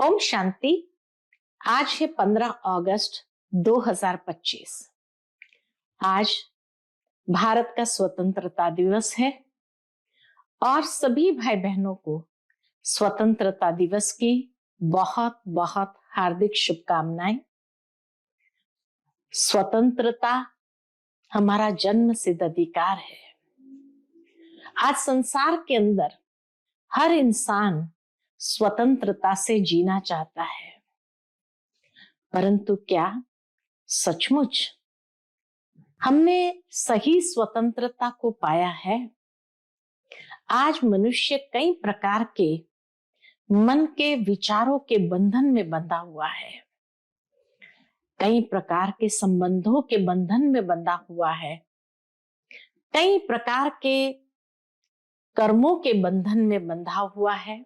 ओम शांति। आज है 15 अगस्त 2025। आज भारत का स्वतंत्रता दिवस है और सभी भाई बहनों को स्वतंत्रता दिवस की बहुत बहुत हार्दिक शुभकामनाएं। स्वतंत्रता हमारा जन्म सिद्ध अधिकार है। आज संसार के अंदर हर इंसान स्वतंत्रता से जीना चाहता है, परंतु क्या सचमुच हमने सही स्वतंत्रता को पाया है? आज मनुष्य कई प्रकार के मन के विचारों के बंधन में बंधा हुआ है, कई प्रकार के संबंधों के बंधन में बंधा हुआ है, कई प्रकार के कर्मों के बंधन में बंधा हुआ है।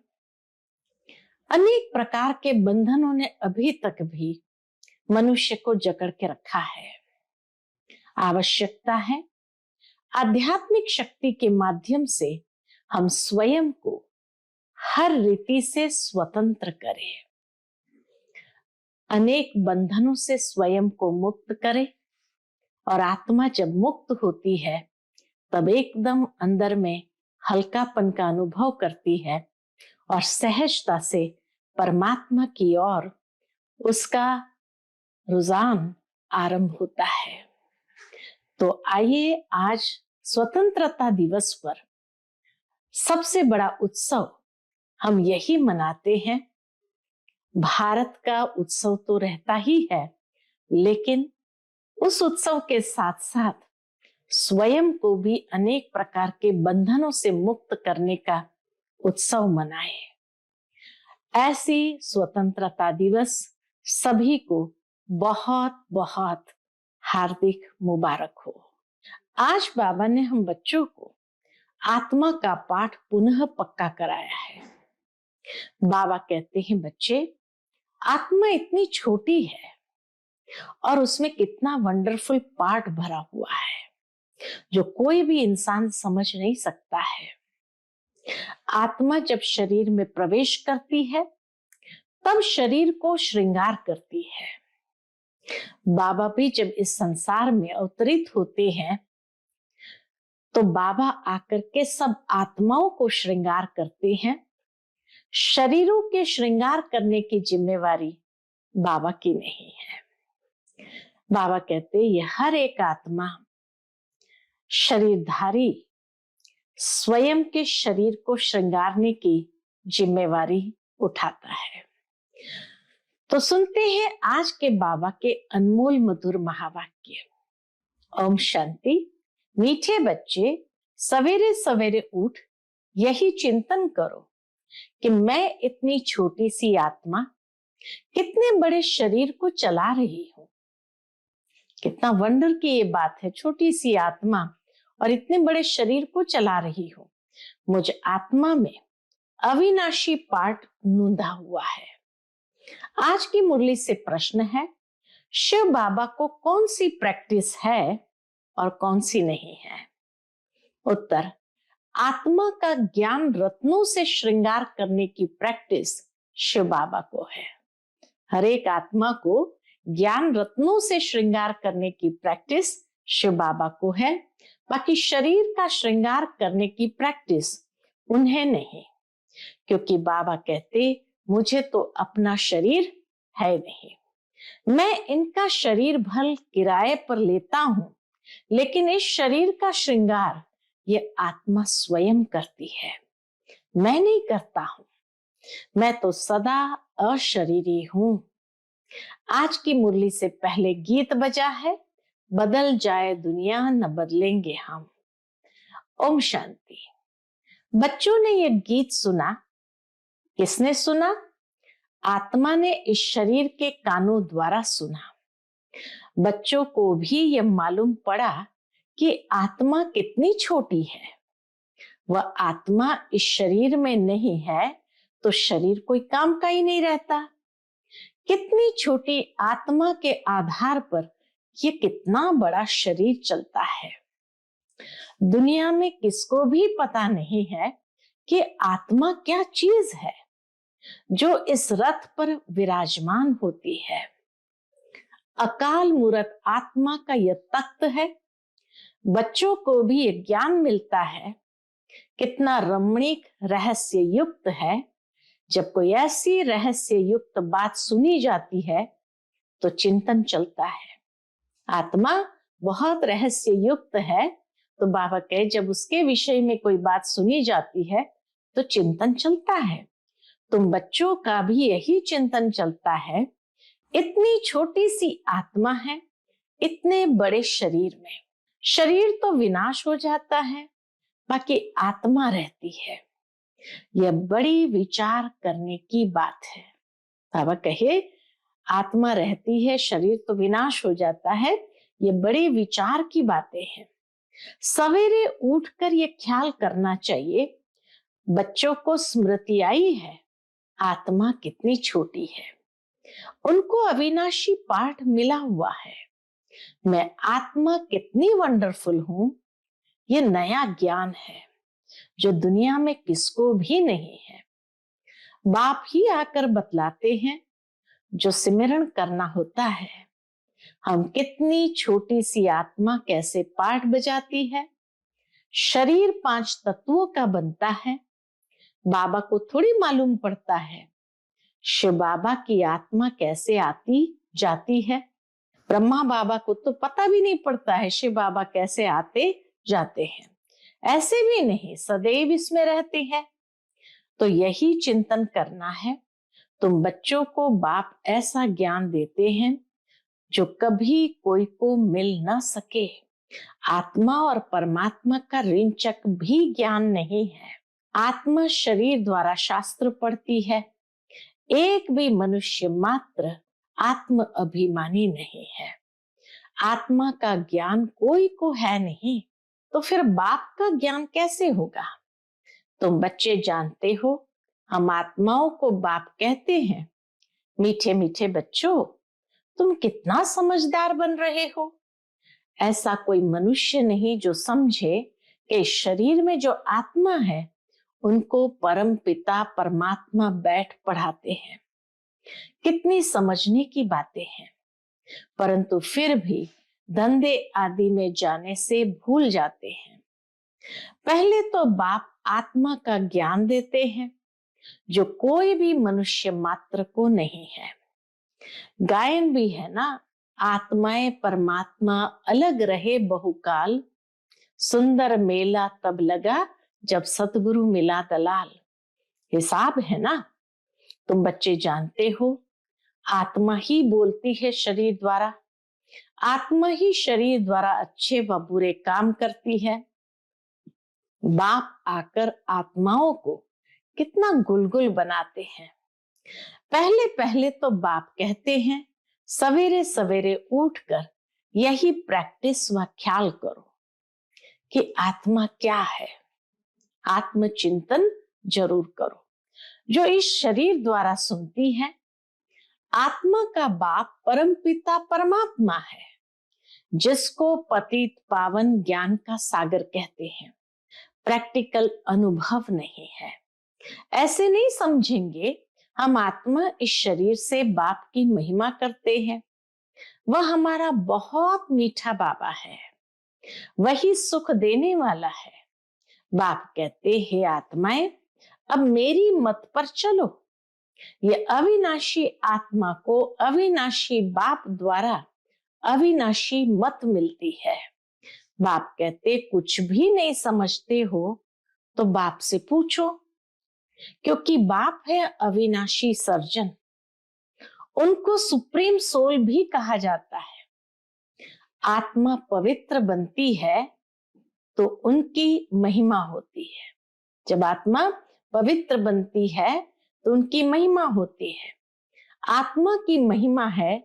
अनेक प्रकार के बंधनों ने अभी तक भी मनुष्य को जकड़ के रखा है। आवश्यकता है आध्यात्मिक शक्ति के माध्यम से हम स्वयं को हर रीति से स्वतंत्र करें, अनेक बंधनों से स्वयं को मुक्त करें। और आत्मा जब मुक्त होती है तब एकदम अंदर में हल्कापन का अनुभव करती है और सहजता से परमात्मा की ओर उसका रुझान आरंभ होता है। तो आइए आज स्वतंत्रता दिवस पर सबसे बड़ा उत्सव हम यही मनाते हैं। भारत का उत्सव तो रहता ही है, लेकिन उस उत्सव के साथ साथ स्वयं को भी अनेक प्रकार के बंधनों से मुक्त करने का उत्सव मनाएं। ऐसी स्वतंत्रता दिवस सभी को बहुत बहुत हार्दिक मुबारक हो। आज बाबा ने हम बच्चों को आत्मा का पाठ पुनः पक्का कराया है। बाबा कहते हैं, बच्चे, आत्मा इतनी छोटी है और उसमें कितना वंडरफुल पार्ट भरा हुआ है जो कोई भी इंसान समझ नहीं सकता है। आत्मा जब शरीर में प्रवेश करती है तब शरीर को श्रृंगार करती है। बाबा भी जब इस संसार में अवतरित होते हैं तो बाबा आकर के सब आत्माओं को श्रृंगार करते हैं। शरीरों के श्रृंगार करने की जिम्मेवारी बाबा की नहीं है। बाबा कहते ये हर एक आत्मा शरीरधारी स्वयं के शरीर को श्रृंगारने की जिम्मेवारी उठाता है। तो सुनते हैं आज के बाबा के अनमोल मधुर महावाक्य। ओम शांति। मीठे बच्चे, सवेरे सवेरे उठ यही चिंतन करो कि मैं इतनी छोटी सी आत्मा कितने बड़े शरीर को चला रही हूं। कितना वंडर की ये बात है, छोटी सी आत्मा और इतने बड़े शरीर को चला रही हूं। मुझ आत्मा में अविनाशी पार्ट नूंधा हुआ है। आज की मुरली से प्रश्न है, शिव बाबा को कौन सी प्रैक्टिस है और कौन सी नहीं है? उत्तर, आत्मा का ज्ञान रत्नों से श्रृंगार करने की प्रैक्टिस शिव बाबा को है। हर एक आत्मा को ज्ञान रत्नों से श्रृंगार करने की प्रैक्टिस शिव बाबा को है, बाकी शरीर का श्रृंगार करने की प्रैक्टिस उन्हें नहीं, क्योंकि बाबा कहते मुझे तो अपना शरीर है नहीं। मैं इनका शरीर भल किराए पर लेता हूं, लेकिन इस शरीर का श्रृंगार ये आत्मा स्वयं करती है, मैं नहीं करता हूं। मैं तो सदा अशरीरी हूं। आज की मुरली से पहले गीत बजा है, बदल जाए दुनिया न बदलेंगे हम। ओम शांति। बच्चों ने ये गीत सुना। किसने सुना? आत्मा ने इस शरीर के कानों द्वारा सुना। बच्चों को भी यह मालूम पड़ा कि आत्मा कितनी छोटी है। वह आत्मा इस शरीर में नहीं है तो शरीर कोई काम का ही नहीं रहता। कितनी छोटी आत्मा के आधार पर ये कितना बड़ा शरीर चलता है। दुनिया में किसको भी पता नहीं है कि आत्मा क्या चीज है। जो इस रथ पर विराजमान होती है। अकाल मूरत आत्मा का यह तख्त है। बच्चों को भी ये ज्ञान मिलता है, कितना रमणीक रहस्य युक्त है। जब कोई ऐसी रहस्य युक्त बात सुनी जाती है तो चिंतन चलता है। आत्मा बहुत रहस्य युक्त है, तो बाबा कहे जब उसके विषय में कोई बात सुनी जाती है तो चिंतन चलता है। तुम बच्चों का भी यही चिंतन चलता है। इतनी छोटी सी आत्मा है, इतने बड़े शरीर में। शरीर तो विनाश हो जाता है, बाकी आत्मा रहती है। यह बड़ी विचार करने की बात है। बाबा कहे आत्मा रहती है, शरीर तो विनाश हो जाता है। ये बड़ी विचार की बातें हैं। सवेरे उठकर ये ख्याल करना चाहिए, बच्चों को स्मृति आई है आत्मा कितनी छोटी है। उनको अविनाशी पाठ मिला हुआ है, मैं आत्मा कितनी वंडरफुल हूं। ये नया ज्ञान है जो दुनिया में किसको भी नहीं है। बाप ही आकर बतलाते हैं जो सिमरण करना होता है। हम कितनी छोटी सी आत्मा कैसे पाठ बजाती है। शरीर 5 तत्वों का बनता है, बाबा को थोड़ी मालूम पड़ता है शिव बाबा की आत्मा कैसे आती जाती है। ब्रह्मा बाबा को तो पता भी नहीं पड़ता है शिव बाबा कैसे आते जाते हैं। ऐसे भी नहीं, सदैव इसमें रहते हैं। तो यही चिंतन करना है। तुम बच्चों को बाप ऐसा ज्ञान देते हैं जो कभी कोई को मिल ना सके। आत्मा और परमात्मा का रिंचक भी ज्ञान नहीं है। आत्मा शरीर द्वारा शास्त्र पढ़ती है। एक भी मनुष्य मात्र आत्म अभिमानी नहीं है। आत्मा का ज्ञान कोई को है नहीं, तो फिर बाप का ज्ञान कैसे होगा। तुम बच्चे जानते हो, हम आत्माओं को बाप कहते हैं, मीठे मीठे बच्चों तुम कितना समझदार बन रहे हो। ऐसा कोई मनुष्य नहीं जो समझे कि शरीर में जो आत्मा है उनको परम पिता परमात्मा बैठ पढ़ाते हैं। कितनी समझने की बातें हैं, परंतु फिर भी धंधे आदि में जाने से भूल जाते हैं। पहले तो बाप आत्मा का ज्ञान देते हैं जो कोई भी मनुष्य मात्र को नहीं है। गायन भी है ना, आत्माएं परमात्मा अलग रहे बहुकाल, सुंदर मेला तब लगा जब सतगुरु मिला दलाल। हिसाब है ना। तुम बच्चे जानते हो, आत्मा ही बोलती है शरीर द्वारा। आत्मा ही शरीर द्वारा अच्छे व बुरे काम करती है। बाप आकर आत्माओं को कितना गुलगुल बनाते हैं। पहले पहले तो बाप कहते हैं सवेरे सवेरे उठकर यही प्रैक्टिस व ख्याल करो कि आत्मा क्या है। आत्मचिंतन जरूर करो। जो इस शरीर द्वारा सुनती है, आत्मा का बाप परम पिता परमात्मा है, जिसको पतित पावन ज्ञान का सागर कहते हैं। प्रैक्टिकल अनुभव नहीं है। ऐसे नहीं समझेंगे हम आत्मा इस शरीर से बाप की महिमा करते हैं। वह हमारा बहुत मीठा बाबा है, वही सुख देने वाला है। बाप कहते हैं आत्माएं अब मेरी मत पर चलो। ये अविनाशी आत्मा को अविनाशी बाप द्वारा अविनाशी मत मिलती है। बाप कहते कुछ भी नहीं समझते हो तो बाप से पूछो, क्योंकि बाप है अविनाशी सर्जन। उनको सुप्रीम सोल भी कहा जाता है। आत्मा पवित्र बनती है तो उनकी महिमा होती है। जब आत्मा पवित्र बनती है तो उनकी महिमा होती है। आत्मा की महिमा है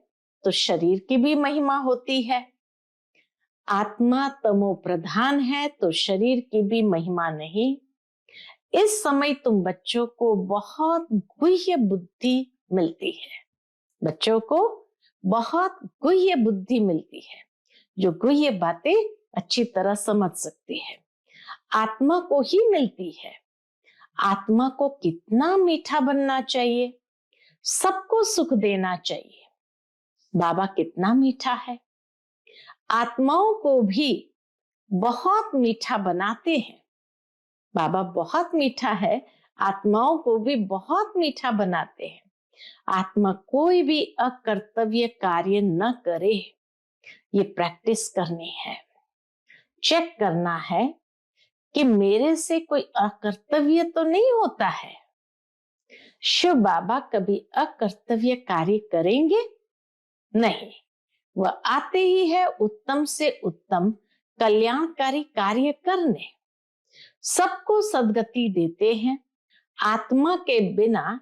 तो शरीर की भी महिमा होती है। आत्मा तमो प्रधान है तो शरीर की भी महिमा नहीं। इस समय तुम बच्चों को बहुत गुह्य बुद्धि मिलती है। बच्चों को बहुत गुह्य बुद्धि मिलती है, जो गुह्य बातें अच्छी तरह समझ सकती है। आत्मा को ही मिलती है। आत्मा को कितना मीठा बनना चाहिए, सबको सुख देना चाहिए। बाबा कितना मीठा है, आत्माओं को भी बहुत मीठा बनाते हैं। बाबा बहुत मीठा है, आत्माओं को भी बहुत मीठा बनाते हैं। आत्मा कोई भी अकर्तव्य कार्य न करे, ये प्रैक्टिस करनी है। चेक करना है कि मेरे से कोई अकर्तव्य तो नहीं होता है। शिव बाबा कभी अकर्तव्य कार्य करेंगे नहीं, वह आते ही है उत्तम से उत्तम कल्याणकारी कार्य करने। सबको सद्गति देते हैं। आत्मा के बिना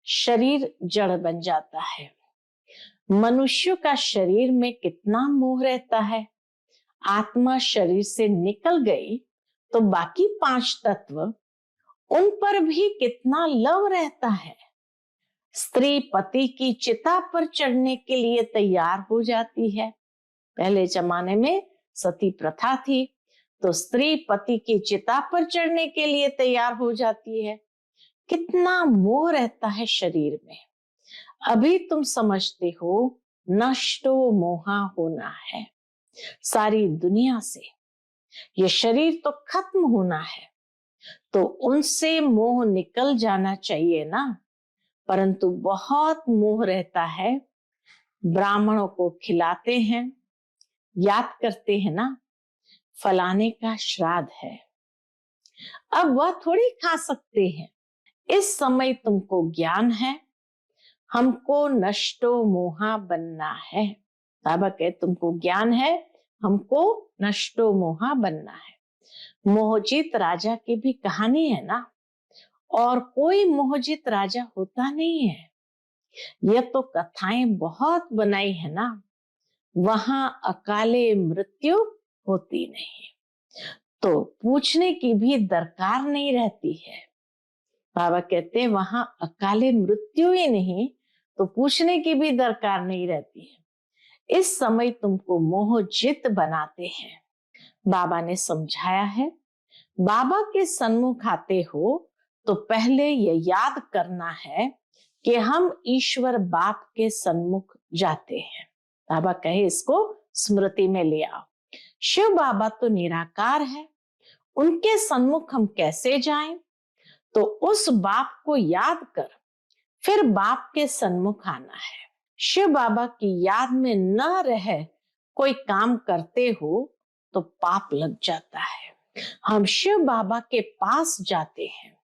शरीर जड़ बन जाता है। मनुष्य का शरीर में कितना मोह रहता है। आत्मा शरीर से निकल गई तो बाकी 5 तत्व, उन पर भी कितना लव रहता है। स्त्री पति की चिता पर चढ़ने के लिए तैयार हो जाती है। पहले जमाने में सती प्रथा थी, तो स्त्री पति की चिता पर चढ़ने के लिए तैयार हो जाती है। कितना मोह रहता है शरीर में। अभी तुम समझते हो नष्टो मोहा होना है। सारी दुनिया से ये शरीर तो खत्म होना है, तो उनसे मोह निकल जाना चाहिए ना। परंतु बहुत मोह रहता है। ब्राह्मणों को खिलाते हैं, याद करते हैं ना, फलाने का श्राद्ध है, अब वह थोड़ी खा सकते हैं। इस समय तुमको ज्ञान है, हमको नष्टो मोहा बनना है। बाबा कहे तुमको ज्ञान है, हमको नष्टो मोहा बनना है। मोहजित राजा की भी कहानी है ना, और कोई मोहजित राजा होता नहीं है। यह तो कथाएं बहुत बनाई है ना, वहां अकाले मृत्यु होती नहीं, तो पूछने की भी दरकार नहीं रहती है। बाबा कहते हैं वहां अकाले मृत्यु ही नहीं, तो पूछने की भी दरकार नहीं रहती है। इस समय तुमको मोहजित बनाते हैं। बाबा ने समझाया है, बाबा के सन्मुख आते हो तो पहले यह याद करना है कि हम ईश्वर बाप के सन्मुख जाते हैं। बाबा कहे इसको स्मृति में ले आओ। शिव बाबा तो निराकार है, उनके सन्मुख हम कैसे जाएं? तो उस बाप को याद कर फिर बाप के सन्मुख आना है। शिव बाबा की याद में न रह कोई काम करते हो तो पाप लग जाता है। हम शिव बाबा के पास जाते हैं,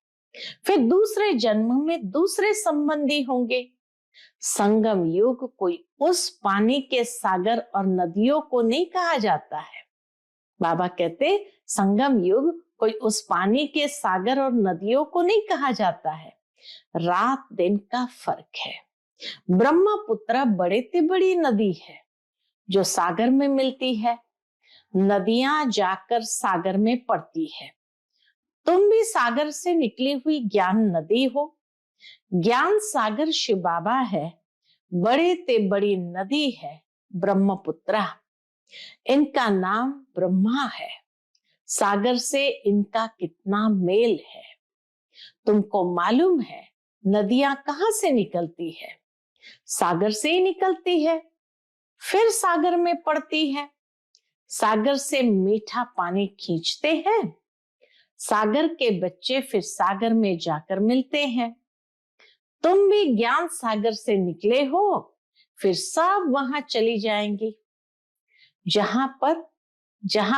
फिर दूसरे जन्म में दूसरे संबंधी होंगे। संगम युग कोई उस पानी के सागर और नदियों को नहीं कहा जाता है। बाबा कहते संगम युग कोई उस पानी के सागर और नदियों को नहीं कहा जाता है। रात दिन का फर्क है। ब्रह्मपुत्र बड़े से बड़ी नदी है जो सागर में मिलती है। नदियां जाकर सागर में पड़ती है। तुम भी सागर से निकली हुई ज्ञान नदी हो। ज्ञान सागर शिव बाबा है, बड़े ते बड़ी नदी है ब्रह्मपुत्रा। इनका नाम ब्रह्मा है। सागर से इनका कितना मेल है। तुमको मालूम है नदियां कहां से निकलती है? सागर से ही निकलती है, फिर सागर में पड़ती है। सागर से मीठा पानी खींचते हैं, सागर के बच्चे फिर सागर में जाकर मिलते हैं। तुम भी ज्ञान सागर से निकले हो, फिर सब वहां चली जाएंगी जहां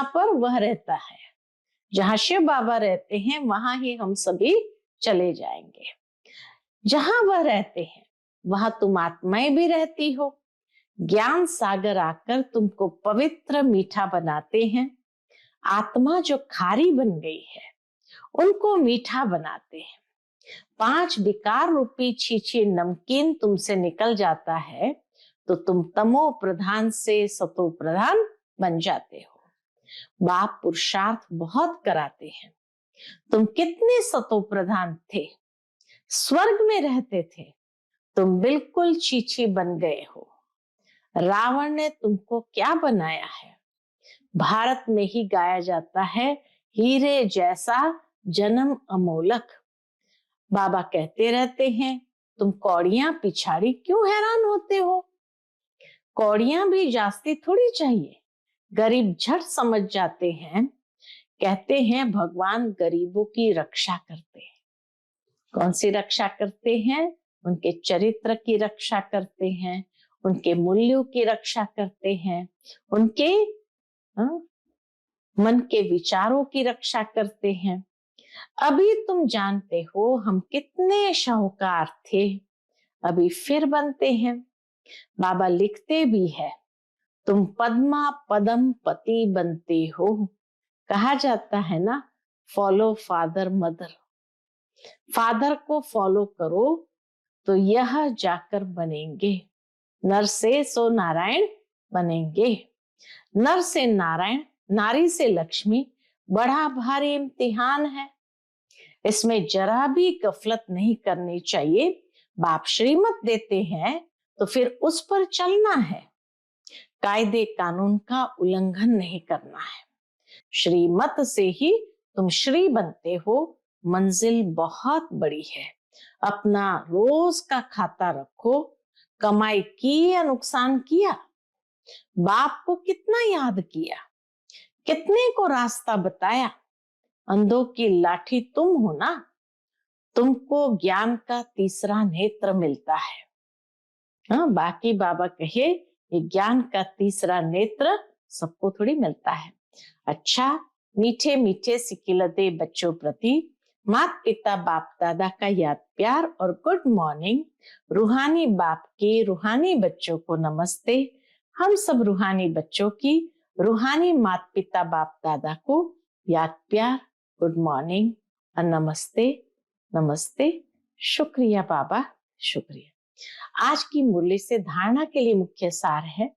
पर वह रहता है। जहां शिव बाबा रहते हैं वहां ही हम सभी चले जाएंगे। जहां वह रहते हैं वहां तुम आत्माएं भी रहती हो। ज्ञान सागर आकर तुमको पवित्र मीठा बनाते हैं। आत्मा जो खारी बन गई है उनको मीठा बनाते हैं। 5 विकार रूपी छीछी नमकीन तुमसे निकल जाता है तो तुम तमो प्रधान से सतो प्रधान बन जाते हो। बाप पुरुषार्थ बहुत कराते हैं। तुम कितने सतो प्रधान थे, स्वर्ग में रहते थे, तुम बिल्कुल छीछी बन गए हो। रावण ने तुमको क्या बनाया है? भारत में ही गाया जाता है, हीरे जैसा जन्म अमोलक। बाबा कहते रहते हैं, तुम कौड़ियां पिछाड़ी क्यों हैरान होते हो? कौड़ियां भी जास्ती थोड़ी चाहिए, गरीब झट समझ जाते हैं। कहते हैं भगवान गरीबों की रक्षा करते हैं। कौन सी रक्षा करते हैं? उनके चरित्र की रक्षा करते हैं, उनके मूल्यों की रक्षा करते हैं, उनके मन के विचारों की रक्षा करते हैं। अभी तुम जानते हो हम कितने शाहूकार थे, अभी फिर बनते हैं। बाबा लिखते भी है, तुम पद्मा पदम पति बनते हो। कहा जाता है ना, फॉलो फादर मदर। फादर को फॉलो करो तो यह जाकर बनेंगे, नर से सो नारायण बनेंगे। नर से नारायण, नारी से लक्ष्मी बड़ा भारी इम्तिहान है। इसमें जरा भी गफलत नहीं करनी चाहिए। बाप श्रीमत देते हैं तो फिर उस पर चलना है, कायदे कानून का उल्लंघन नहीं करना है। श्रीमत से ही तुम श्री बनते हो। मंजिल बहुत बड़ी है। अपना रोज का खाता रखो, कमाई की या नुकसान किया, बाप को कितना याद किया, कितने को रास्ता बताया। अंधों की लाठी तुम हो ना, तुमको ज्ञान का तीसरा नेत्र मिलता है। हाँ, बाकी बाबा कहे ये ज्ञान का तीसरा नेत्र सबको थोड़ी मिलता है। अच्छा, मीठे मीठे सिकिलते बच्चों प्रति माता पिता बाप दादा का याद प्यार और गुड मॉर्निंग। रूहानी बाप के रूहानी बच्चों को नमस्ते। हम सब रूहानी बच्चों की रूहानी माता पिता बाप दादा को याद प्यार, गुड मॉर्निंग और नमस्ते। नमस्ते। शुक्रिया बाबा, शुक्रिया। आज की मुरली से धारणा के लिए मुख्य सार है।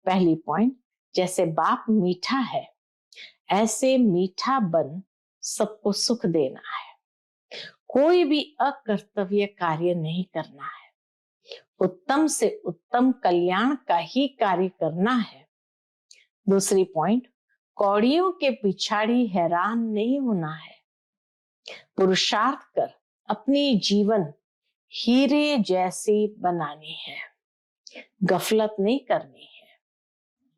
पहली पॉइंट, जैसे बाप मीठा है ऐसे मीठा बन सबको सुख देना है। कोई भी अकर्तव्य कार्य नहीं करना है, उत्तम से उत्तम कल्याण का ही कार्य करना है। दूसरी पॉइंट, कौड़ियों के पिछाड़ी हैरान नहीं होना है। पुरुषार्थ कर अपनी जीवन हीरे जैसी बनानी है, गफलत नहीं करनी है।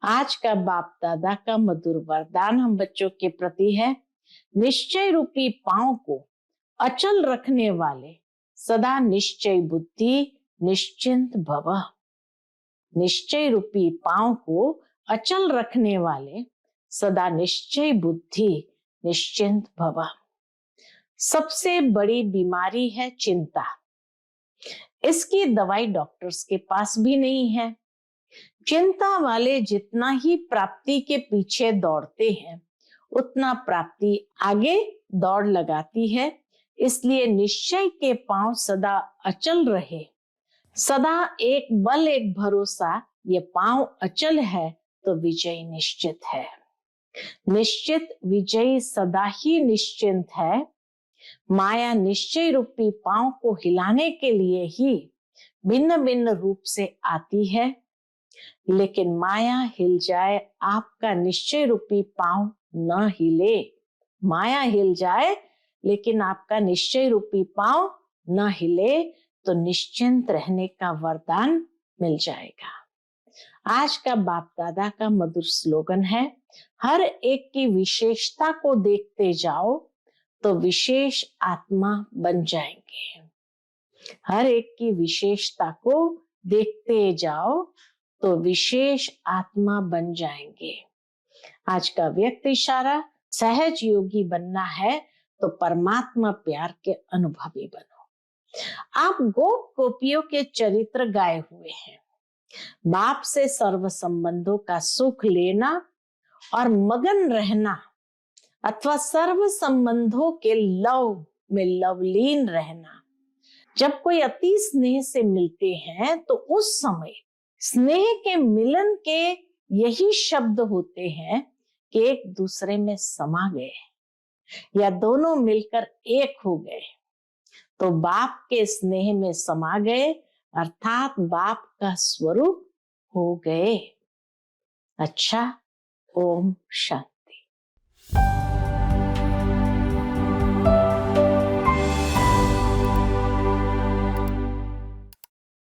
आज का बाप दादा का मधुर वरदान हम बच्चों के प्रति है, निश्चय रूपी पांव को अचल रखने वाले सदा निश्चय बुद्धि निश्चिंत भव। निश्चय रूपी पांव को अचल रखने वाले सदा निश्चय बुद्धि निश्चिंत भव। सबसे बड़ी बीमारी है चिंता। इसकी दवाई डॉक्टर्स के पास भी नहीं है। चिंता वाले जितना ही प्राप्ति के पीछे दौड़ते हैं, उतना प्राप्ति आगे दौड़ लगाती है। इसलिए निश्चय के पांव सदा अचल रहे, सदा एक बल एक भरोसा। ये पांव अचल है तो विजय निश्चित है। निश्चित विजय सदा ही निश्चिंत है। माया निश्चय रूपी पांव को हिलाने के लिए ही भिन्न भिन्न रूप से आती है, लेकिन माया हिल जाए आपका निश्चय रूपी पांव न हिले। माया हिल जाए लेकिन आपका निश्चय रूपी पांव न हिले तो निश्चिंत रहने का वरदान मिल जाएगा। आज का बाप दादा का मधुर स्लोगन है, हर एक की विशेषता को देखते जाओ तो विशेष आत्मा बन जाएंगे। हर एक की विशेषता को देखते जाओ तो विशेष आत्मा बन जाएंगे। आज का व्यक्त इशारा, सहज योगी बनना है तो परमात्मा प्यार के अनुभवी बनो। आप गोप गोपियों के चरित्र गाए हुए हैं। बाप से सर्व संबंधों का सुख लेना और मगन रहना अथवा सर्व संबंधों के लव में लवलीन रहना। जब कोई अति स्नेह से मिलते हैं तो उस समय स्नेह के मिलन के यही शब्द होते हैं कि एक दूसरे में समा गए या दोनों मिलकर एक हो गए, तो बाप के स्नेह में समा गए, अर्थात बाप का स्वरूप हो गए। अच्छा, ओम शांति।